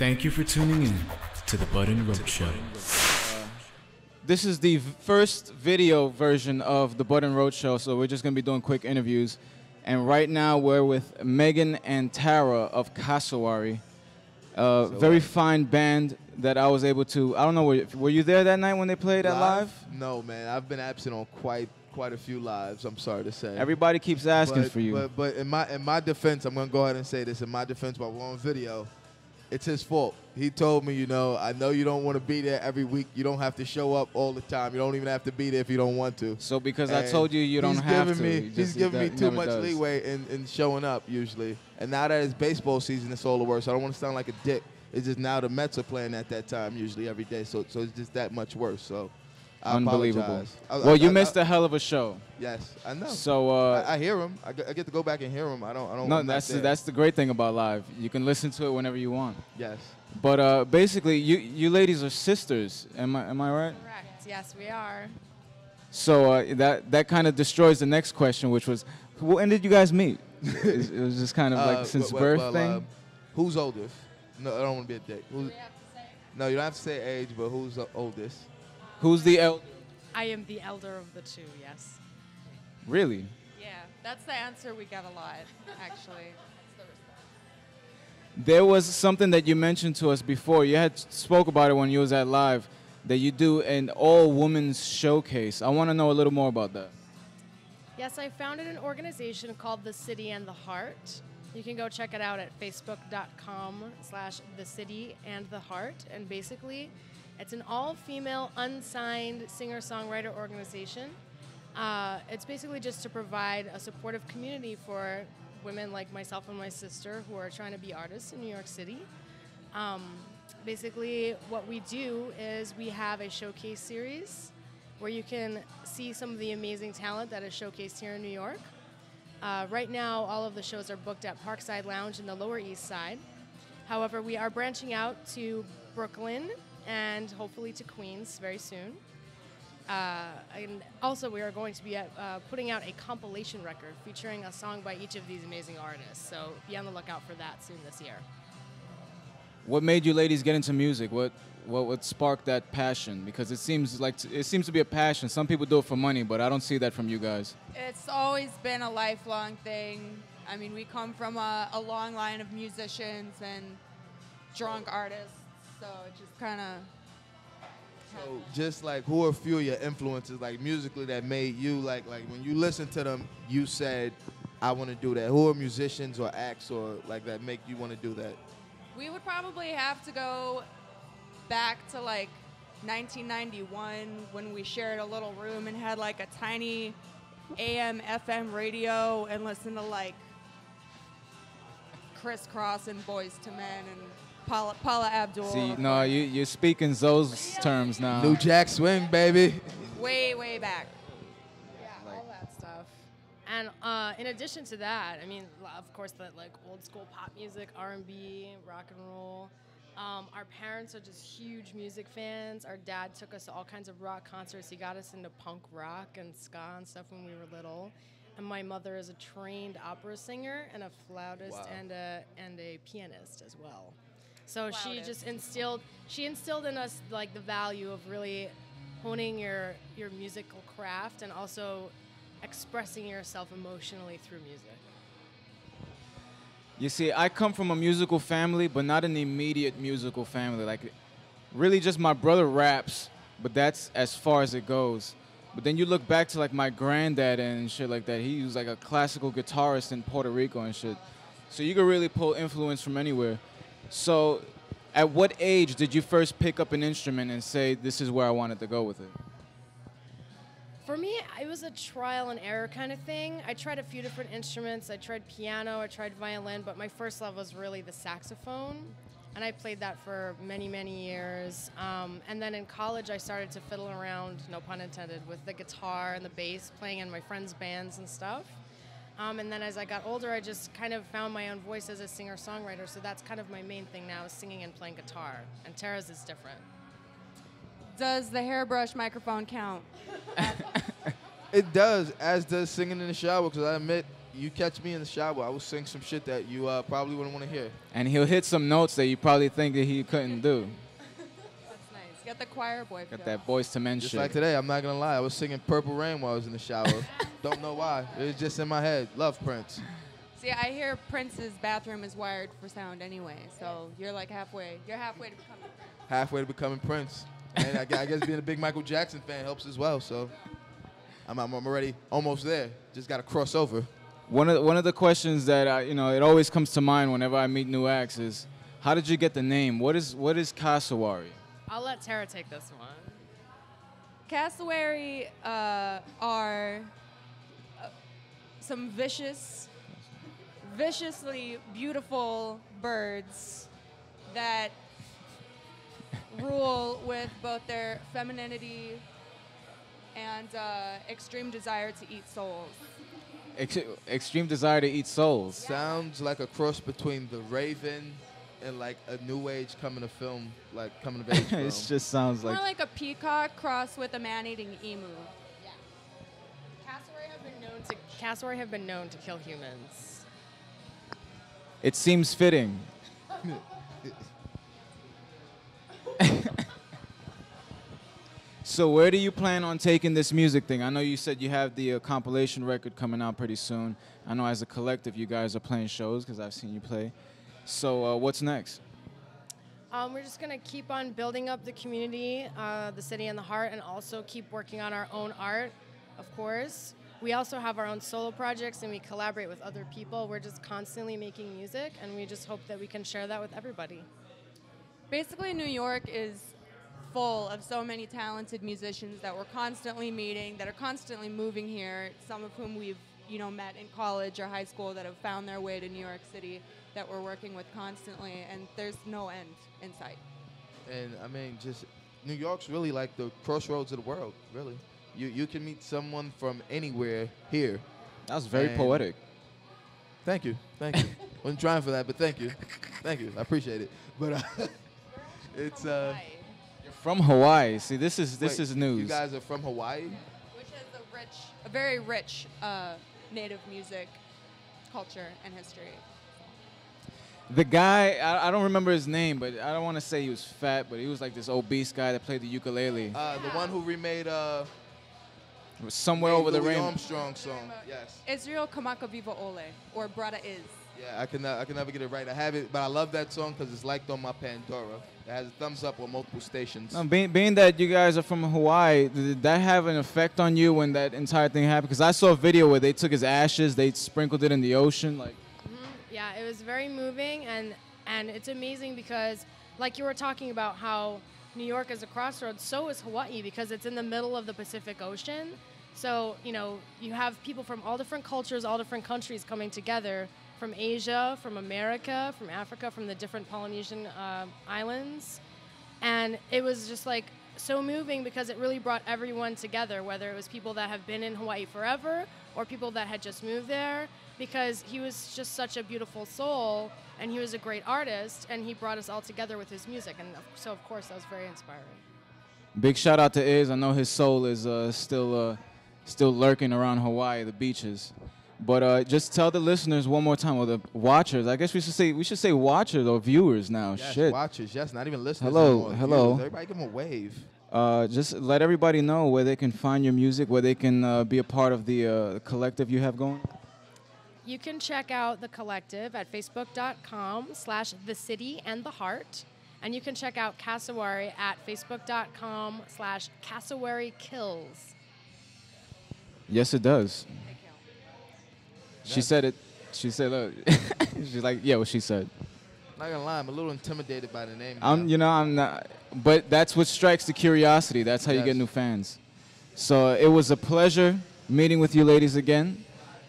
Thank you for tuning in to the Roach Show. This is the first video version of the Roach Show, so we're just going to be doing quick interviews. And right now we're with Megan and Tara of Cassowary, a very fine band that I was able to, I don't know, were you there that night when they played at live? No, man. I've been absent on quite a few lives, I'm sorry to say. Everybody keeps asking for you. But in my defense, I'm going to go ahead and say this. In my defense, while we're on video, it's his fault. He told me, I know you don't want to be there every week. You don't have to show up all the time. You don't even have to be there if you don't want to. So because I told you you don't have to. He's giving me too much leeway in showing up usually. And now that it's baseball season, it's all the worse. I don't want to sound like a dick. It's just now the Mets are playing at that time usually every day. So it's just that much worse. So I unbelievable. Apologize. You missed a hell of a show. Yes, I know. So I hear him. I get to go back and hear him. I don't. No, that's the great thing about live. You can listen to it whenever you want. Yes. But basically, you ladies are sisters. Am I right? Correct. Yes, we are. So that kind of destroys the next question, which was, when did you guys meet? It was just kind of like since birth thing. Who's oldest? No, I don't want to be a dick. Do we have to say? No, you don't have to say age, but who's the oldest? Who's the elder? I am the elder of the two, yes. Really? Yeah, that's the answer we get a lot, actually. There was something that you mentioned to us before. You had spoke about it when you was at live, that you do an all-women's showcase. I want to know a little more about that. Yes, I founded an organization called The City and the Heart. You can go check it out at facebook.com/thecityandtheheart. And basically, it's an all-female, unsigned singer-songwriter organization. It's basically just to provide a supportive community for women like myself and my sister who are trying to be artists in New York City. Basically, what we do is we have a showcase series where you can see some of the amazing talent that is showcased here in New York. Right now, all of the shows are booked at Parkside Lounge in the Lower East Side. However, we are branching out to Brooklyn and hopefully to Queens very soon. And also, we are going to be putting out a compilation record featuring a song by each of these amazing artists. So be on the lookout for that soon this year. What made you ladies get into music? What sparked that passion? Because it seems to be a passion. Some people do it for money, but I don't see that from you guys. It's always been a lifelong thing. I mean, we come from a long line of musicians and drunk artists, so it just kind of... So just like, who are a few of your influences, like musically, that made you, like when you listen to them, you said, I want to do that? Who are musicians or acts or like that make you want to do that? We would probably have to go back to like 1991 when we shared a little room and had like a tiny AM FM radio and listened to like Criss Cross and Boys to Men and Paula Abdul. See, no, you're speaking those terms now. New Jack Swing, baby. Way back. Yeah, all that stuff. And in addition to that, I mean, of course, that like old school pop music, R&B, rock and roll. Our parents are just huge music fans. Our dad took us to all kinds of rock concerts. He got us into punk rock and ska and stuff when we were little. And my mother is a trained opera singer and a flautist. Wow. and a pianist as well. So she just instilled in us like the value of really honing your musical craft and also expressing yourself emotionally through music. You see, I come from a musical family, but not an immediate musical family. Like, really just my brother raps, but that's as far as it goes. But then you look back to like my granddad and shit like that. He was like a classical guitarist in Puerto Rico and shit. So you could really pull influence from anywhere. So at what age did you first pick up an instrument and say, this is where I wanted to go with it? For me, it was a trial and error kind of thing. I tried a few different instruments. I tried piano, I tried violin, but my first love was really the saxophone. And I played that for many, many years. And then in college, I started to fiddle around, no pun intended, with the guitar and the bass, playing in my friends' bands and stuff. And then as I got older, I just kind of found my own voice as a singer-songwriter. So that's kind of my main thing now, is singing and playing guitar. And Tara's is different. Does the hairbrush microphone count? It does, as does singing in the shower, because I admit, you catch me in the shower, I will sing some shit that you probably wouldn't want to hear. And he'll hit some notes that you probably think that he couldn't do. That's nice. Get the choir boy. Got that Boys to Men Just shit. like today, I'm not gonna lie, I was singing Purple Rain while I was in the shower. Don't know why. It was just in my head. Love Prince. See, I hear Prince's bathroom is wired for sound anyway, so you're like halfway. You're halfway to becoming Prince. Halfway to becoming Prince. And I guess being a big Michael Jackson fan helps as well. So I'm already almost there. Just got to cross over. One of the questions that it always comes to mind whenever I meet new acts is, how did you get the name? What is Cassowary? I'll let Tara take this one. Cassowary are some viciously beautiful birds that rule with both their femininity and extreme desire to eat souls. Extreme desire to eat souls. Sounds like a cross between The Raven and like a new age coming of age film. It just sounds More like. like a peacock crossed with a man-eating emu. Yeah. Cassowary have been known to kill humans. It seems fitting. So where do you plan on taking this music thing? I know you said you have the compilation record coming out pretty soon. I know as a collective you guys are playing shows because I've seen you play. So what's next? We're just going to keep on building up the community, the city and the heart, and also keep working on our own art, of course. We also have our own solo projects, and we collaborate with other people. We're just constantly making music, and we just hope that we can share that with everybody. Basically, New York is full of so many talented musicians that we're constantly meeting, that are constantly moving here, some of whom we've met in college or high school that have found their way to New York City that we're working with constantly, and there's no end in sight. And I mean, just New York's really like the crossroads of the world, really. You can meet someone from anywhere here. That was very poetic. Thank you. Wasn't trying for that, but thank you. I appreciate it. But it's You're from Hawaii. See, this is news. You guys are from Hawaii? Which has a very rich native music culture and history. The guy, I don't remember his name, but I don't want to say he was fat, but he was like this obese guy that played the ukulele. The one who remade It was Somewhere Over the Louis Rainbow. Armstrong song. Yes. Israel Kamaka Viva Ole, or Brada Is. Yeah, I can never get it right. I have it, but I love that song because it's liked on my Pandora. It has a thumbs up on multiple stations. Being that you guys are from Hawaii, did that have an effect on you when that entire thing happened? Because I saw a video where they took his ashes, they sprinkled it in the ocean, like. Yeah, it was very moving, and it's amazing because, like you were talking about how New York is a crossroads, so is Hawaii because it's in the middle of the Pacific Ocean. So, you have people from all different cultures, all different countries coming together, from Asia, from America, from Africa, from the different Polynesian islands. And it was just like so moving because it really brought everyone together, whether it was people that have been in Hawaii forever or people that had just moved there, because he was just such a beautiful soul and he was a great artist and he brought us all together with his music. And so, of course, that was very inspiring. Big shout out to Iz. I know his soul is still lurking around Hawaii, the beaches. But just tell the listeners one more time, or the watchers. I guess we should say watchers or viewers now. Yes, Shit. watchers. Yes, not even listeners. Hello. Viewers. Everybody give them a wave. Just let everybody know where they can find your music, where they can be a part of the collective you have going. You can check out the collective at facebook.com/thecityandtheheart. And you can check out Cassowary at facebook.com/CassowaryKills. Yes, it does. She said it. She said, look. She's like, yeah, what she said. Not gonna lie, I'm a little intimidated by the name. I'm not. But that's what strikes the curiosity. That's how you get new fans. So it was a pleasure meeting with you ladies again.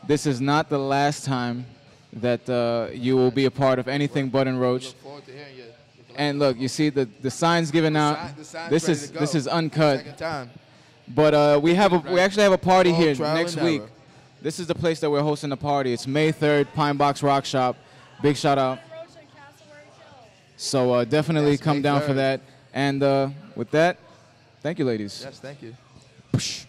This is not the last time that you will be a part of anything but in Roach. Look forward to hearing you. And look, you see the signs given out. This is uncut. Second time. But we actually have a party here Trial next and week. error. This is the place that we're hosting the party. It's May 3rd, PineBox Rock Shop. Big shout out. So definitely Yes, come May down for 3rd. that. And with that, thank you, ladies. Yes, thank you. Psh.